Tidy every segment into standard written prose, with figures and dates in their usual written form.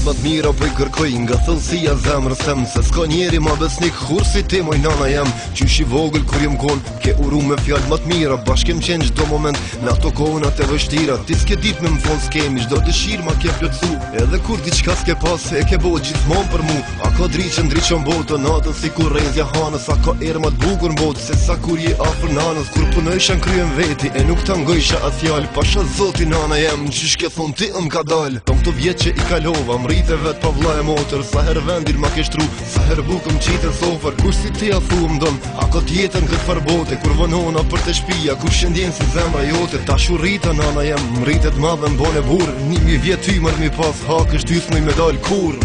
më t'mira po I kërkoj nga thellësia zemrës tem. Se s'ka njeri ma besnik kur si ti moj nana jem. Qysh I vogël kur jem kon, ke uru me fjallë më t'mira. Bashkem qenë çdo moment, në ato kohënat e vështira. Ti s'ke dit me m'thon s'kemi, çdo dëshirë ma ke plotsu. Edhe kur diçka s'ke pas, e ke bo gjithmonë për mu. A ka driqën botë, natën si kur rrezja hanës. A ka erë më t'bukur m'botë, se sa kur je afër nanës. Kur punojsha n'kryen veti, e nuk t'angojsha atë fjallë. Pasha zoti nana jem, qysh ke thon ti m'ka dal. Tom këto vjet që I kalova, m'rite vet pa vlla e motër. Sa her vendin ma ke shtru, sa her bukëm qitën sofer. Kush si ti a thu m'don, a ka tjetën këtë farbote. Kur vënona për te shpia, ku shëndjen si zemra jote. Tash u rrita nana jem, m'rite t'madhe m'bone burr. 1000 vjet ty mër mi pas, hakësh ty s'muj me dal kur.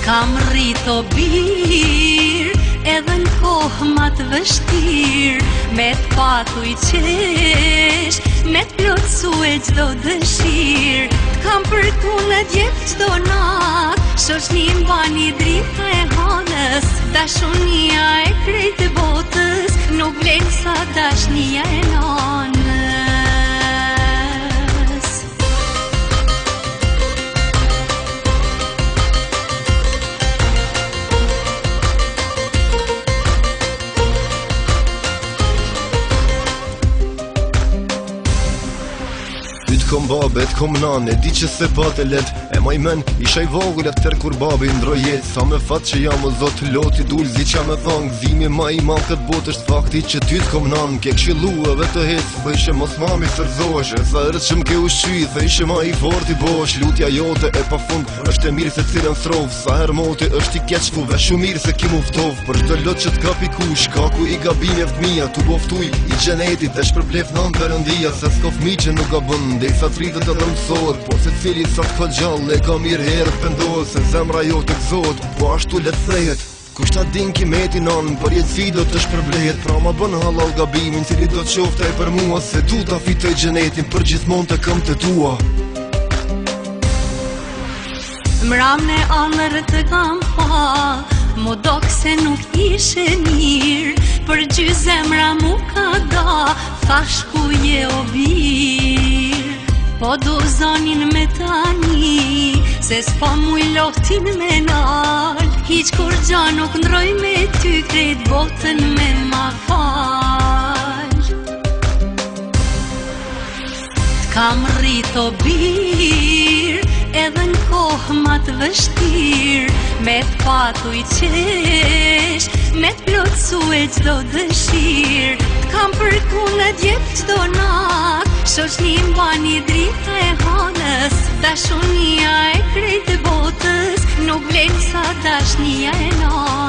Kam rrito bir, edhe n'kohë ma të vështir. Me t'patu I qesh, me t'plotsu e gjdo dëshir. T'kam përtu në djep qdo nat, shoqni m'bani drita e hanës. Dashunia e krejt botës, nuk vlen sa dashnia e nanës. Kom babe, kom nane, di që se pat e let. E maj men, isha I vogël atëher kur babe I ndroj jet. Sa me fat që jam o zot, loti dulzi qa me thong. Gzimi ma I mal këtë bot është fakti që ty t'kom nan. Ke këshilu edhe të hec, dhe ishe mos mami sërzosh. E sa herët që m'ke ushqy, dhe ishe ma I fort I bosh. Lutja jote e pa fund, është e mirë se cilën strov. Sa her moti është I keqku, dhe shumë mirë se ki muftov. Për çdo lot që t'kapi kush, kaku I gabime fëmija. Tu boftuj I gjenetit, e shpërblef nan Perëndia. Se s'ka fëmi që nuk gabon, sa të rritët edhe mësot. Po se cili sa t'ka gjallë, e ka mirë herët pëndohet. Se zemra jo të gëzot, po ashtu let threjet. Kusht ta din kimeti nanën, për jetësi do të shpërblehet. Pra ma bën halal gabimin, cili do t'qofte e për mua. Se tu ta fitoj gjenetin, për gjithmonë të këm të tua. Mram në anër të kam pa, mo dok se nuk ishe mirë. Për gjy zemra mu ka da, thash ku je o birë. Po do zonin me tani, se s'po muj lotin me nal. Hiq kur gja nuk ndroj me ty, krejt botën me ma fal. T'kam rrito bir, edhe n'kohë ma të vështir. Me t'patu I qesh, me t'plotsu e gjdo dëshir. T'kam përku në djep qdo nat, shoqni m'bani drita e hanës. Dashunia e krejt botës, nuk vlen sa dashnia e nanës.